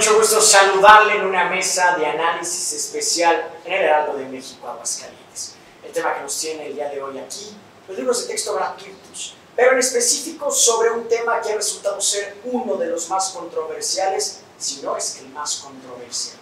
Mucho gusto saludarle en una mesa de análisis especial en el Heraldo de México, Aguascalientes. El tema que nos tiene el día de hoy aquí, los libros de texto gratuitos, pero en específico sobre un tema que ha resultado ser uno de los más controversiales, si no es que el más controversial.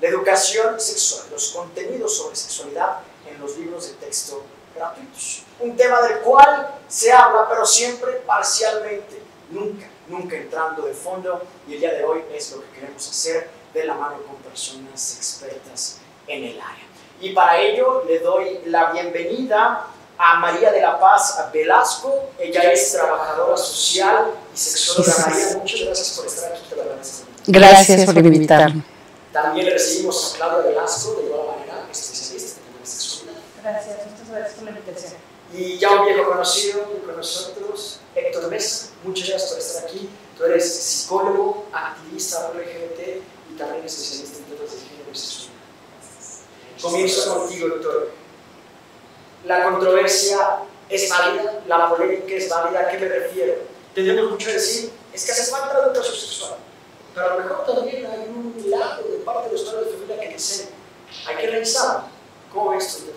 La educación sexual, los contenidos sobre sexualidad en los libros de texto gratuitos. Un tema del cual se habla, pero siempre parcialmente, nunca entrando de fondo, y el día de hoy es lo que queremos hacer de la mano con personas expertas en el área. Y para ello le doy la bienvenida a María de la Paz Velasco. Ella es trabajadora social y sexóloga. María, muchas gracias por estar aquí. Gracias por invitarme. También le recibimos a Claudia Velasco, de igual manera, especialista en sexualidad. Gracias, muchas gracias por la invitación. Y ya un viejo conocido con nosotros, Héctor Mesa, muchas gracias por estar aquí. Tú eres psicólogo, activista LGBT y también especialista en temas de género y sexualidad. Comienzo contigo, doctor. La controversia es válida, la polémica es válida. ¿A qué me refiero? Tendremos mucho que decir, es que hace falta la educación sexual, pero a lo mejor también hay un lado de parte de los padres de familia que dicen, hay que revisar. ¿Cómo ves esto?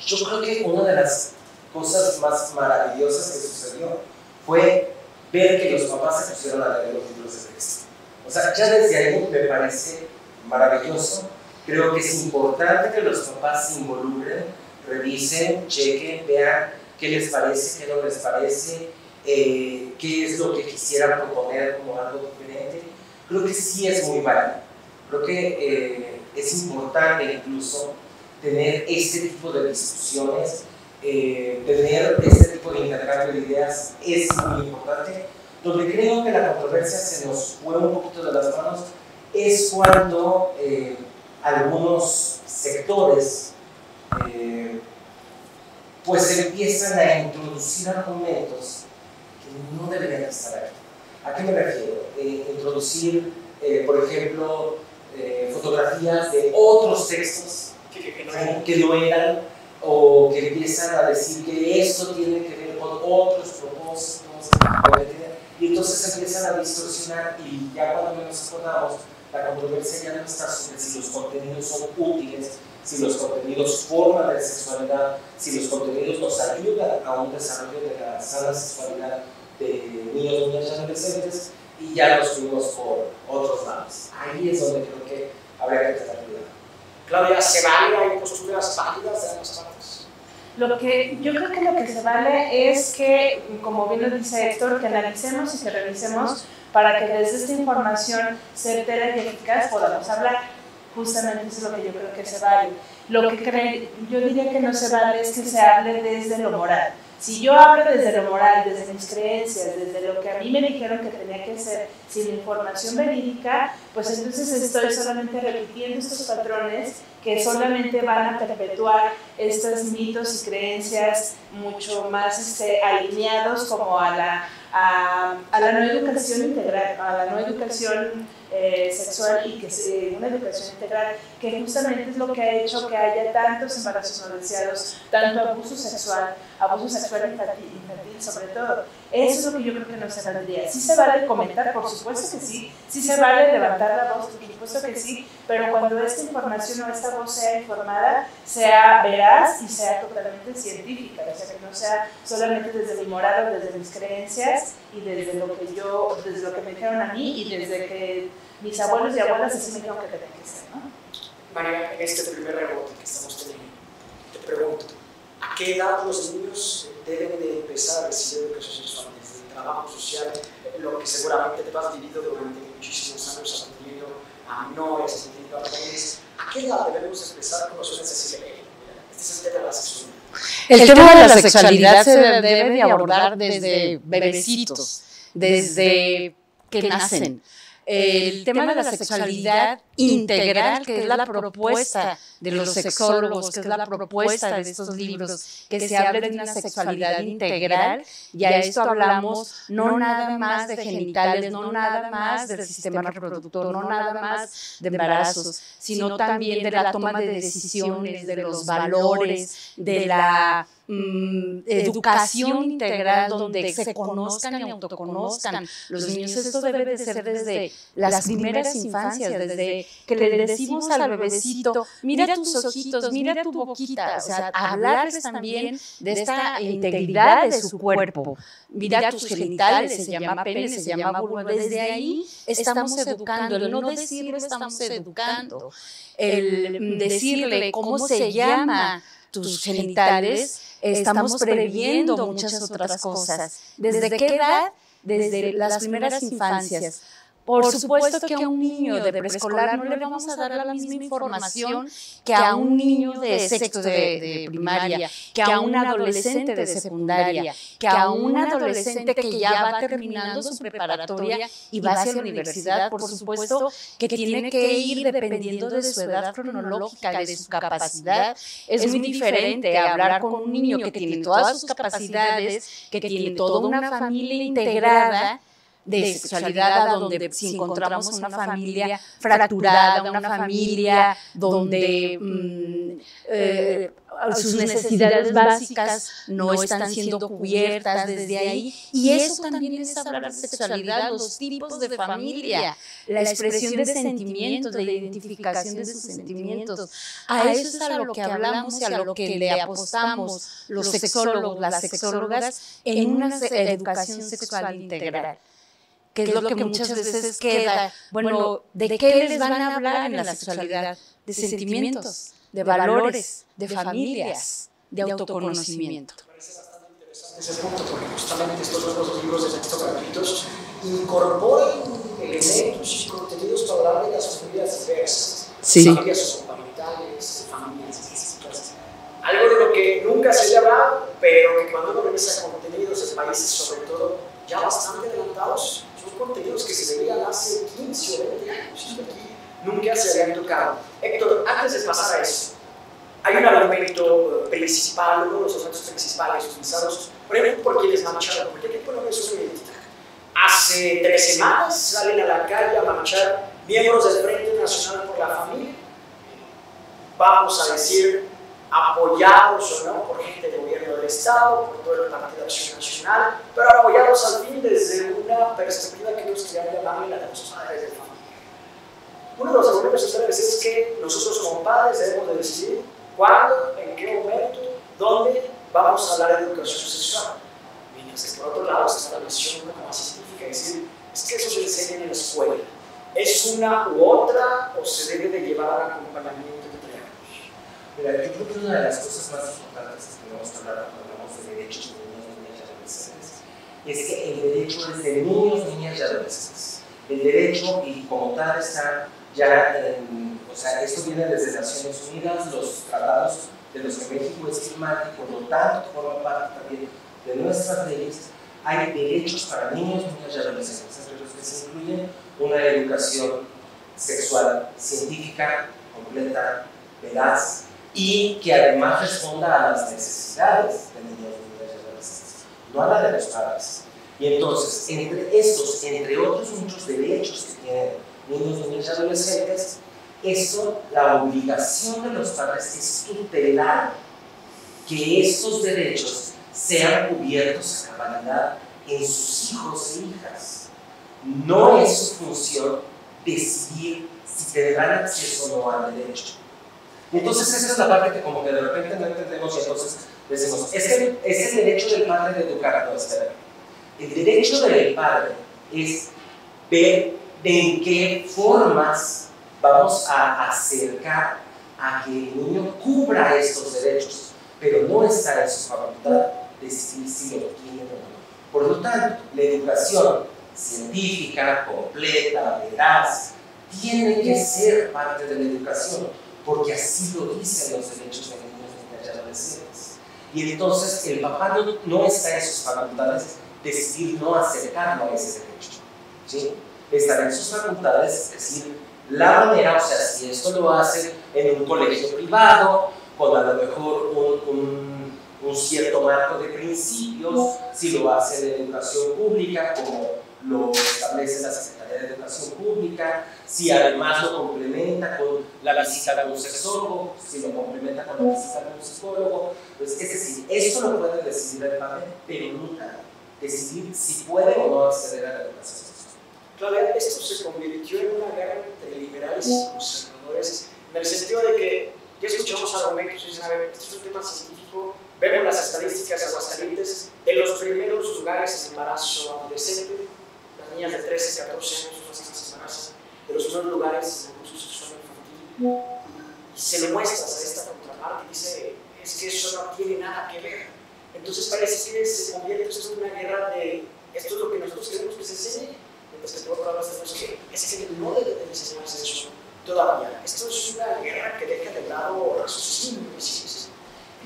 Yo creo que una de las cosas más maravillosas que sucedió fue ver que los papás se pusieron a leer los libros de texto. O sea, ya desde ahí me parece maravilloso. Creo que es importante que los papás se involucren, revisen, chequen, vean qué les parece, qué no les parece, qué es lo que quisieran proponer como algo diferente. Creo que sí es muy válido. Creo que es importante incluso tener este tipo de discusiones, tener este tipo de intercambio de ideas es muy importante. Donde creo que la controversia se nos fue un poquito de las manos es cuando algunos sectores pues empiezan a introducir argumentos que no deberían estar aquí. ¿A qué me refiero? Introducir, por ejemplo, fotografías de otros textos que no eran, o que empiezan a decir que eso tiene que ver con otros propósitos, y entonces empiezan a distorsionar, y ya cuando menos acordamos, la controversia ya no está sobre si los contenidos son útiles, si los contenidos forman la sexualidad, si los contenidos nos ayudan a un desarrollo de la sana sexualidad de niños, niñas y adolescentes, y ya nos fuimos por otros lados. Ahí es donde creo que habría que tener cuidado. Claudia, ¿se vale? ¿Hay posturas válidas de ambas partes? Yo creo que lo que se vale es que, como bien lo dice Héctor, que analicemos y que revisemos para que desde esta información certera y eficaz podamos hablar. Justamente eso es lo que yo creo que se vale. Lo que yo diría que no se vale es que se hable desde lo moral. Si yo hablo desde lo moral, desde mis creencias, desde lo que a mí me dijeron que tenía que ser sin información verídica, pues entonces estoy solamente repitiendo estos patrones que solamente van a perpetuar estos mitos y creencias mucho más alineados como a la no educación integral, a la no educación sexual, y que una educación integral que justamente es lo que ha hecho que haya tantos embarazos no deseados, tanto abuso sexual infantil sobre todo. Eso es lo que yo creo que no se valdría. Sí se vale comentar, por supuesto que sí, sí se vale levantar la voz, por supuesto que sí, pero cuando esta información o esta voz sea informada, sea veraz y sea totalmente científica, o sea, que no sea solamente desde mi moral o desde mis creencias y desde lo que me dijeron a mí y desde que mis abuelos y abuelas así me dijeron que tenía que ser, ¿no? María, en este primer rebote que estamos teniendo, te pregunto, ¿a qué edad los niños deben de empezar a recibir educación sexual? Desde el trabajo social, lo que seguramente tú has vivido durante muchísimos años, has atendido a menores, has atendido a jóvenes. ¿A qué edad debemos empezar con los necesidades? Este es el tema de la sexualidad. El tema de la sexualidad se debe de abordar desde bebecitos, desde que nacen. El tema de la sexualidad integral, que es la propuesta de los sexólogos, que es la propuesta de estos libros, que se hable de una sexualidad integral, y a esto hablamos no nada más de genitales, no nada más del sistema reproductor, no nada más de embarazos, sino también de la toma de decisiones, de los valores, de la educación integral donde se conozcan y autoconozcan los niños. Esto debe de ser desde las primeras infancias, desde que le decimos al bebecito, mira tus ojitos, mira tu boquita, o sea, hablarles también de esta integridad de su cuerpo. Mira tus genitales, se llama pene, se llama vulva. Desde ahí estamos educando, el no decirlo estamos educando, el decirle cómo se llama tus genitales, estamos previendo muchas otras cosas. ¿Desde qué edad? Desde las primeras infancias. Por supuesto que a un niño de preescolar no le vamos a dar la misma información que a un niño de sexto de primaria, que a un adolescente de secundaria, que a un adolescente que ya va terminando su preparatoria y va hacia la universidad. Por supuesto que tiene que ir dependiendo de su edad cronológica, de su capacidad. Es muy diferente hablar con un niño que tiene todas sus capacidades, que tiene toda una familia integrada de sexualidad, donde si encontramos una familia fracturada, una familia donde sus necesidades básicas no están siendo cubiertas desde ahí. Y eso también es hablar de sexualidad, los tipos de familia, la expresión de sentimientos, la identificación de sus sentimientos. A eso es a lo que hablamos y a lo que le apostamos los sexólogos, las sexólogas, en una educación sexual integral. Que es lo que muchas veces queda, bueno, ¿de qué les van a hablar en la sexualidad? De sentimientos, de valores, de familias, de autoconocimiento. Me parece bastante interesante ese punto, porque justamente estos son los libros de texto gratuitos incorporan elementos y contenidos para hablar de las familias diversas, familias socioparentales, familias diversas. Algo de lo que nunca se habla, pero que cuando uno revisa contenidos de países, sobre todo, ya bastante adelantados, son contenidos que se veían hace 15 o 20 años y aquí nunca se habían tocado. Héctor, antes de pasar a eso, hay un argumento principal, uno de los argumentos principales utilizados, por ejemplo, por quienes marcharon, porque hay que poner eso en identidad. Hace 3 semanas salen a la calle a marchar miembros del Frente Nacional por la Familia, vamos a decir, apoyados o no por gente del gobierno del Estado, por todo el Partido de Acción Nacional, pero apoyados al fin desde una perspectiva que nos quería llamar la de los padres de familia. Uno de los argumentos centrales es que nosotros como padres debemos de decidir cuándo, en qué momento, dónde vamos a hablar de educación sexual. Mientras que por otro lado está la visión un poco más científica, es decir, es que eso se enseña en la escuela. ¿Es una u otra o se debe de llevar al acompañamiento que traemos? Mira, yo creo que una de las cosas más importantes que tenemos que hablar cuando hablamos de derechos de niños, niñas y adolescentes es que el derecho es de niños, niñas y adolescentes. El derecho, y como tal, está ya o sea, esto viene desde Naciones Unidas, los tratados de los que México es firmante, por lo tanto, forma parte también de nuestras leyes. Hay derechos para niños, niñas y adolescentes, entre los que se incluyen una educación sexual científica, completa, veraz, y que además responda a las necesidades de niños, niñas y adolescentes, no a la de los padres. Y entonces, entre estos, entre otros muchos derechos que tienen niños, niñas y adolescentes, eso, la obligación de los padres es tutelar que estos derechos sean cubiertos a cabalidad en sus hijos e hijas. No es su función decidir si tendrán acceso o no al derecho. Entonces esa es la parte que como que de repente no entendemos y entonces decimos, es que es el derecho del padre de educar. No, espera. El derecho del padre es ver de en qué formas vamos a acercar a que el niño cubra estos derechos, pero no está en su facultad decidir si lo tiene o no. Por lo tanto, la educación científica, completa, veraz, tiene que ser parte de la educación, porque así lo dicen los derechos de niños, niñas y adolescentes. Y entonces el papá no está en sus facultades decidir no acercarlo a ese derecho, ¿sí? Estará en sus facultades, es decir, la manera, o sea, si esto lo hace en un colegio privado, con a lo mejor un cierto marco de principios, si lo hace en educación pública, como lo establece la Secretaría de Educación Pública, si además lo complementa con la visita de un sexólogo, si lo complementa con la visita de un psicólogo. Pues, es decir, esto lo puede decidir el padre, pero nunca decidir si puede o no acceder a la educación sexual. Claro, esto se convirtió en una guerra entre liberales y conservadores, en el sentido de que ya escuchamos argumentos y dicen, a ver, esto es un tema científico, vemos las estadísticas de Aguascalientes, en los primeros lugares de embarazo adolescente, las niñas de 13, 14 años son las que se embarazan, de los primeros lugares de abuso sexual infantil, y se le muestras a esta contraparte y dice, es que eso no tiene nada que ver. Entonces parece que se convierte esto en una guerra de, esto es lo que nosotros queremos que se enseñe, mientras que por otro lado tenemos que es que no debe de enseñarse eso todavía. Esto es una guerra que deja de lado raciocinio.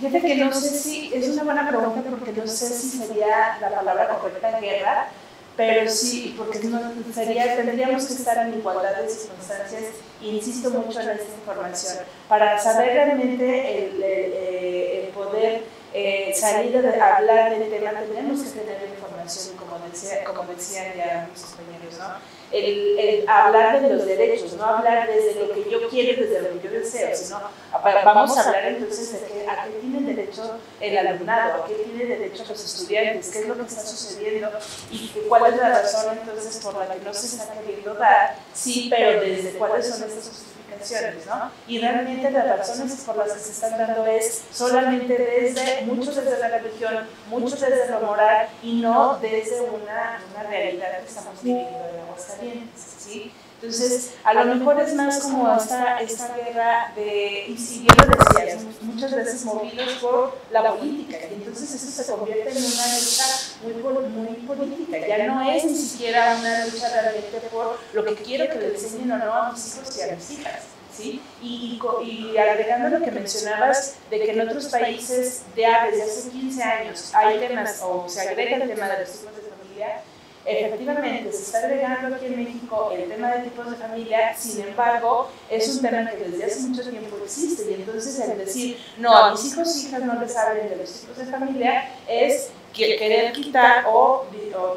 Fíjate que no sé si, es una buena pregunta porque no sé si sería la palabra correcta guerra, pero sí, porque no, tendríamos que estar en igualdad de circunstancias, e insisto mucho en esta información, para saber realmente el poder salir a hablar del tema, tenemos que tener la información, como decían ya mis compañeros, ¿no? El hablar de los derechos, no hablar desde lo que yo quiero, desde lo que yo deseo, sino vamos a hablar entonces de a qué tiene derecho el alumnado, a qué tiene derecho los estudiantes, qué es lo que está sucediendo y cuál es la razón entonces por la que no se está queriendo dar, sí, pero desde cuáles son estas justificaciones, ¿no? Y realmente las razones por las que se están dando es solamente muchos desde la religión, muchos desde lo moral y no desde una realidad que estamos viviendo en Aguascalientes, ¿sí? Entonces, a lo mejor es más como esta guerra de, y si bien lo decías, muchas veces movidos por la política, y entonces eso se convierte en una lucha muy política, ya no es ni siquiera una lucha realmente por lo que quiero que le enseñen o no a mis hijos y a mis hijas, ¿sí? Y agregando lo que mencionabas de que en otros países ya desde hace 15 años hay temas, o se agrega el tema de los tipos de familia. Efectivamente, se está agregando aquí en México el tema de tipos de familia, sin embargo, es un tema que desde hace mucho tiempo existe, y entonces el decir, no, a mis hijos e hijas no les hablen de los tipos de familia, es querer quitar o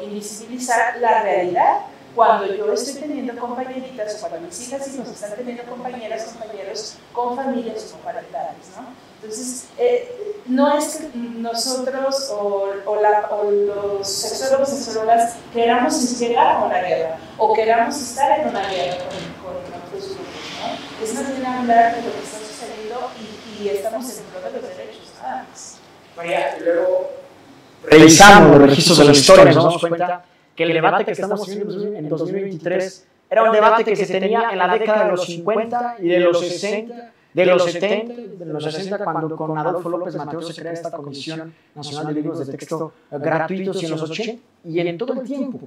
invisibilizar la realidad, cuando yo estoy teniendo compañeritas, o cuando mis hijas y hijos están teniendo compañeras, compañeros con familias homoparentales, ¿no? Entonces, no es que nosotros o los sexólogos y sexólogas queramos llegar a una guerra o queramos estar en una guerra con otros grupos, ¿no? Es más bien hablar de lo que está sucediendo y estamos en pro de los derechos, nada más. María, y luego, revisando los registros de la historia, nos damos cuenta que el debate que estamos teniendo en 2023 era un debate que se tenía en la década de los 50 y de los 60, de los 70, de los 60, cuando con Adolfo López Mateos se crea esta Comisión Nacional de Libros de Texto Gratuitos, y en los 80 y en todo el tiempo.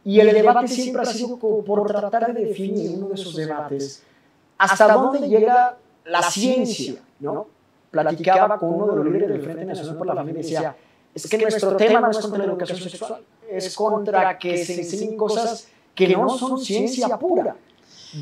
Y el debate siempre ha sido por tratar de definir uno de esos debates hasta dónde llega la ciencia, ¿no? Platicaba con uno de los líderes del Frente Nacional por la Familia y decía, es que nuestro tema no es contra la educación sexual, es contra que se enseñen cosas que no son ciencia pura.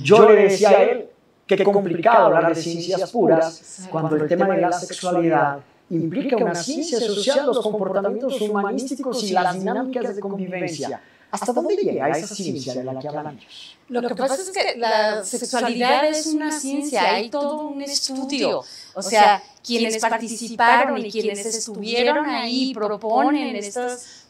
Yo le decía a él, qué complicado hablar de ciencias puras cuando el tema de la sexualidad implica una ciencia social, los comportamientos humanísticos y las dinámicas de convivencia. ¿Hasta dónde llega esa ciencia de la que hablan ellos? Lo que pasa es que la sexualidad es una ciencia, hay todo un estudio. O sea, quienes participaron y quienes estuvieron ahí proponen estos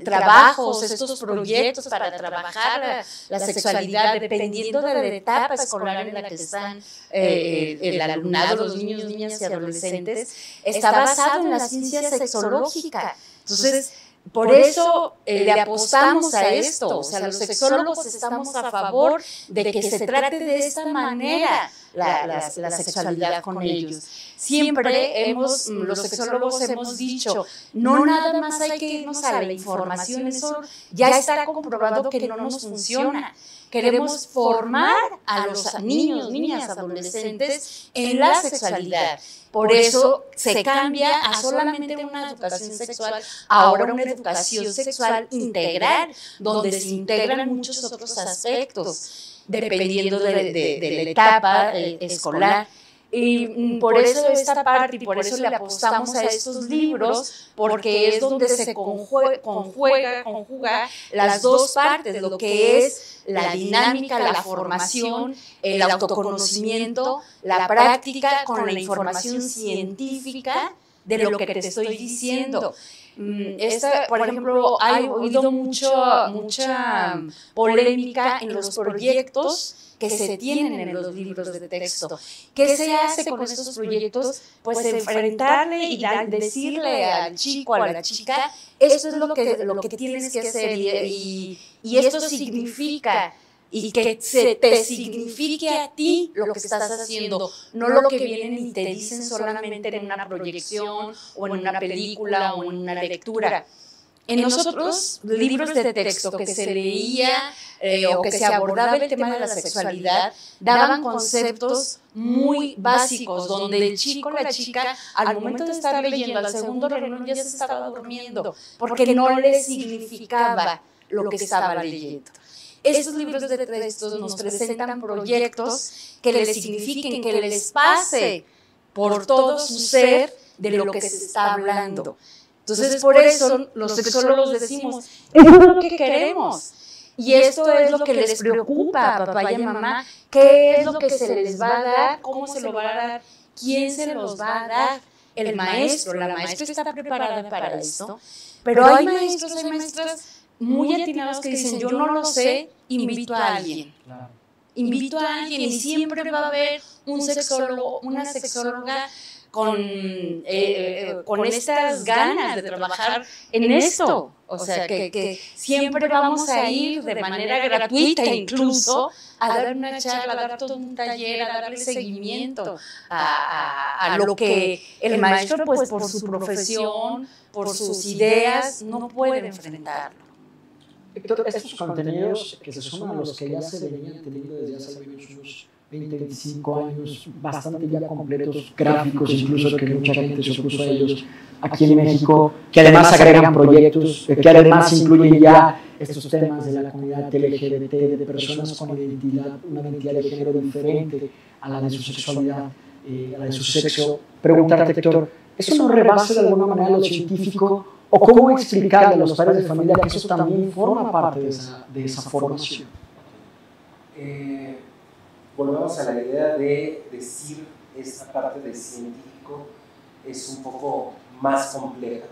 trabajos, estos proyectos para trabajar la sexualidad, dependiendo de la etapa escolar en la que están el alumnado, los niños, niñas y adolescentes, está basado en la ciencia sexológica. Entonces, por eso le apostamos a esto, o sea, los sexólogos estamos a favor de que se trate de esta manera la sexualidad con ellos. Siempre los sexólogos hemos dicho, no nada más hay que irnos a la información, eso ya está comprobado que no nos funciona. Queremos formar a los niños, niñas, adolescentes en la sexualidad. Por eso se cambia a solamente una educación sexual, ahora una educación sexual integral, donde se integran muchos otros aspectos, dependiendo de la etapa escolar. Y por eso esta parte, y por eso le apostamos a estos libros, porque es donde se conjuga las dos partes, lo que es la dinámica, la formación, el autoconocimiento, la práctica con la información científica de lo que te estoy diciendo. Por ejemplo, he oído mucha polémica en los proyectos que se tienen en los libros de texto. ¿Qué se hace con estos proyectos? Pues enfrentarle y decirle al chico, a la chica, esto es lo que tienes que hacer y esto significa, y que se te signifique a ti lo que estás haciendo, no lo que vienen y te dicen solamente en una proyección o en una película o en una lectura. En nosotros, libros de texto que se leía o que se abordaba el tema de la sexualidad, daban conceptos muy básicos, donde el chico o la chica, al momento de estar leyendo, al segundo renglón ya se estaba durmiendo, porque no le significaba lo que estaba leyendo. Estos libros de textos nos presentan proyectos que les signifiquen, que les pase por todo su ser de lo que se está hablando. Entonces, por eso los sexólogos decimos, esto es lo que queremos. Y esto es lo que les preocupa a papá y a mamá, qué es lo que se les va a dar, cómo se lo va a dar, quién se los va a dar. El maestro, la maestra está preparada para esto, pero hay maestros, hay maestras muy atinados que dicen, yo no lo sé, invito a alguien. Claro. Invito a alguien y siempre va a haber un sexólogo, una sexóloga con estas ganas de trabajar en esto. O sea, que siempre vamos a ir de manera gratuita incluso a dar una charla, a dar todo un taller, a darle seguimiento a lo que el maestro, pues por su profesión, por sus ideas, no puede enfrentarlo. Héctor, estos contenidos que se suman a los que ya se venían teniendo desde hace unos 20, 25 años, bastante ya completos, gráficos, incluso que mucha gente se opuso a ellos aquí en México, que además agregan proyectos, que además incluyen ya estos temas de la comunidad LGBT, de personas con una identidad de género diferente a la de su sexualidad, a la de su sexo. Preguntarte, Héctor, ¿eso no rebasa de alguna manera lo científico? ¿O cómo explicarle a los padres de familia que eso también forma parte de esa formación? Volvemos a la idea de decir esta parte del científico es un poco más compleja,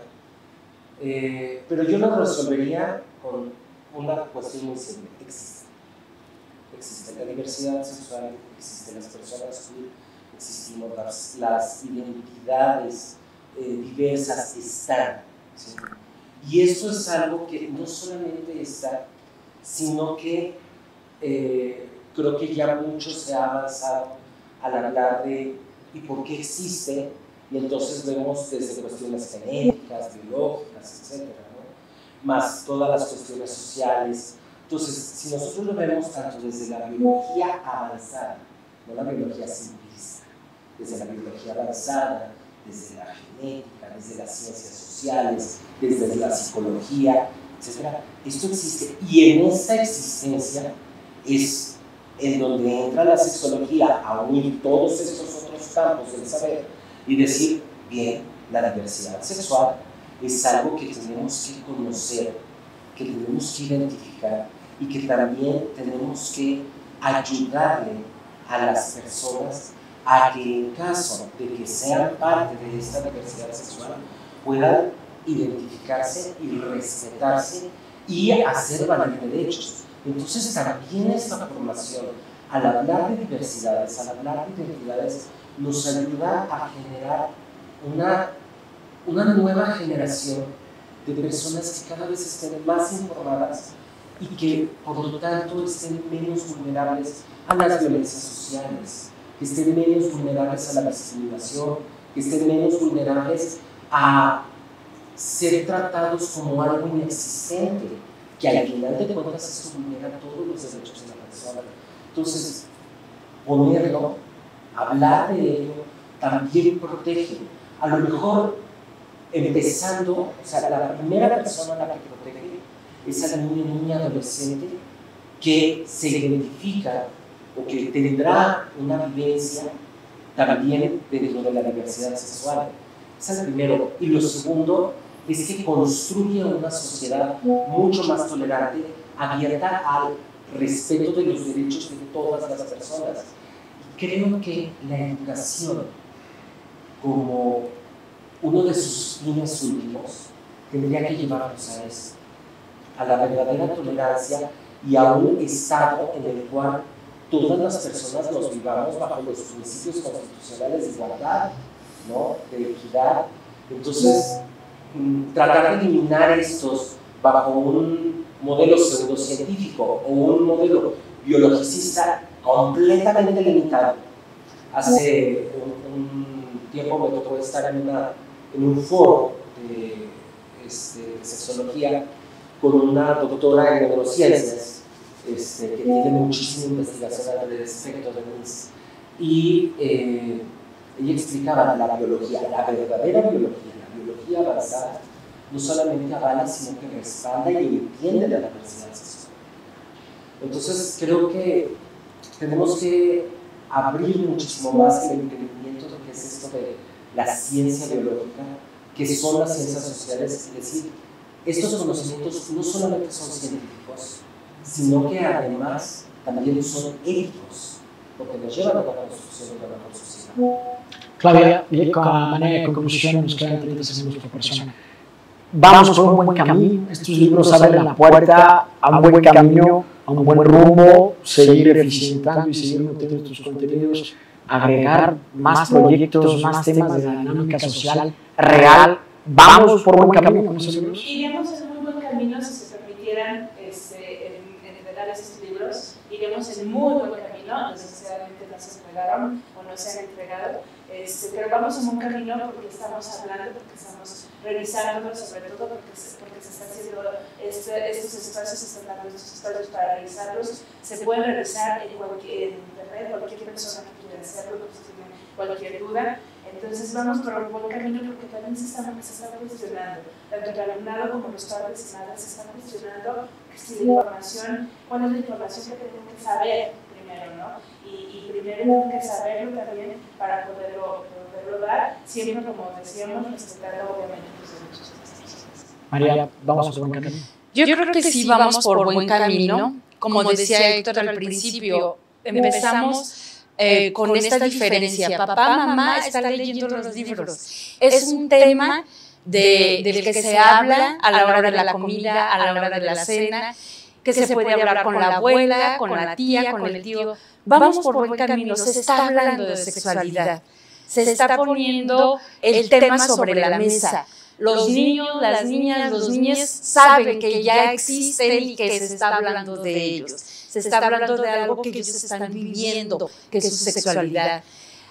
pero yo lo resolvería con una cuestión muy simple. Existe la diversidad sexual, existen las personas queer, existimos las identidades diversas están, ¿sí? Y eso es algo que no solamente está, sino que creo que ya mucho se ha avanzado al hablar de y por qué existe, y entonces vemos desde cuestiones genéticas, biológicas, etcétera, ¿no? Más todas las cuestiones sociales. Entonces, si nosotros lo vemos tanto desde la biología avanzada, no la biología simplista, desde la biología avanzada, desde la genética, desde las ciencias sociales, desde la psicología, etcétera, esto existe, y en esta existencia es en donde entra la sexología a unir todos estos otros campos del saber y decir, bien, la diversidad sexual es algo que tenemos que conocer, que tenemos que identificar y que también tenemos que ayudarle a las personas a que en caso de que sean parte de esta diversidad sexual puedan identificarse y respetarse y hacer valer derechos. Entonces también esta formación, al hablar de diversidades, al hablar de identidades, nos ayuda a generar una nueva generación de personas que cada vez estén más informadas y que por lo tanto estén menos vulnerables a las violencias sociales, que estén menos vulnerables a la discriminación, que estén menos vulnerables a ser tratados como algo inexistente, que al final de cuentas esto vulnera todos los derechos de la persona. Entonces, ponerlo, hablar de ello, también protege. A lo mejor, empezando, o sea, la primera persona a la que protege es a la niña adolescente que se identifica o que tendrá una vivencia también dentro de la diversidad sexual. Ese es el primero. Y lo segundo es que construye una sociedad mucho más tolerante, abierta al respeto de los derechos de todas las personas. Y creo que la educación, como uno de sus fines últimos, tendría que llevarnos a eso, a la verdadera tolerancia y a un estado en el cual todas las personas nos vivamos bajo los principios constitucionales de igualdad, ¿no? De equidad. Entonces, tratar de eliminar estos bajo un modelo pseudocientífico o un modelo biologicista completamente limitado. Hace un tiempo me tocó estar en un foro de sexología con una doctora en neurociencias que tiene muchísima investigación al respecto de MIS. Y ella explicaba la biología, la verdadera biología, la biología avanzada, no solamente avala, sino que respalda y entiende la diversidad sexual. Entonces, creo que tenemos que abrir muchísimo más el entendimiento de qué es esto de la ciencia biológica, que son las ciencias sociales, y decir, estos conocimientos no solamente son científicos, sino que además también son éticos, porque nos llevan a la construcción de una mejor sociedad. Claudia, a manera de conclusión, nos quedan 30 segundos por persona. Vamos por un buen camino. Estos libros abren la puerta a un buen camino, a un buen rumbo, seguir eficientando y seguir nutriendo estos contenidos, agregar más proyectos, más temas de la dinámica social real. Vamos por un buen camino con esos libros. Iríamos en un buen camino si se permitieran entregar esos libros. Iremos en muy buen camino, necesariamente no se entregaron o no se han entregado. Pero vamos en un camino porque estamos hablando, porque estamos revisando, sobre todo porque se están haciendo estos espacios, se están dando estos espacios para revisarlos. Se pueden revisar en internet, cualquier persona que quiera hacerlo, que tiene cualquier duda. Entonces vamos por un buen camino porque también se está cuestionando, tanto el alumnado como los padres y madres se están cuestionando si la información, cuál es la información que tenemos que saber primero, ¿no? Y primero tenemos que saberlo también para poderlo dar, siempre, como decíamos, respetando obviamente los derechos de las personas. María, ¿vamos por buen camino? Yo creo que sí vamos por buen camino. Como decía Héctor al principio, empezamos con esta diferencia. Papá, mamá están leyendo los libros. Es un tema del que se habla a la hora de la comida, a la hora de la cena, que se puede hablar con la abuela, con la tía, con el tío. Vamos por buen camino, se está hablando de sexualidad, se está poniendo el tema sobre la mesa. Los niños, las niñas, los niños saben que ya existen y que se está hablando de ellos. Se está hablando de algo que ellos están viviendo, que es su sexualidad.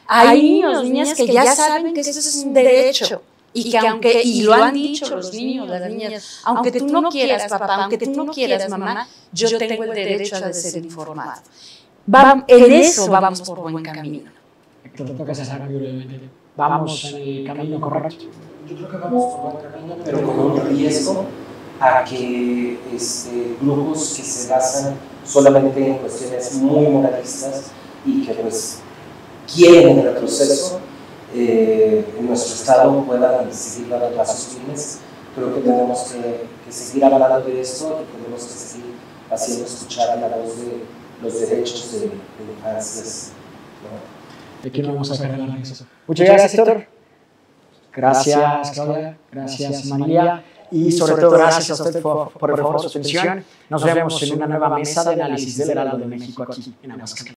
Hay niños, niñas que ya saben que eso es un derecho y que y lo han dicho los niños, las niñas, aunque tú no quieras, papá, aunque tú no quieras, mamá, yo tengo el derecho a ser informado. En eso vamos por buen camino. Héctor, toca esa brevemente. ¿Vamos en el camino correcto? Yo creo que vamos por buen camino, pero con un riesgo a que grupos que se basan solamente en cuestiones muy moralistas y que pues quieren el retroceso en nuestro estado puedan seguir dando pasos firmes. Creo que tenemos que seguir hablando de esto y tenemos que seguir haciendo escuchar la voz de los derechos de infancias, ¿no? De aquí no vamos a sacar la eso. Muchas gracias, Héctor. Gracias, Claudia. Gracias, María. Y sobre todo, gracias a usted por su atención. Nos vemos en una nueva mesa de análisis del Heraldo de México aquí en Aguascalientes.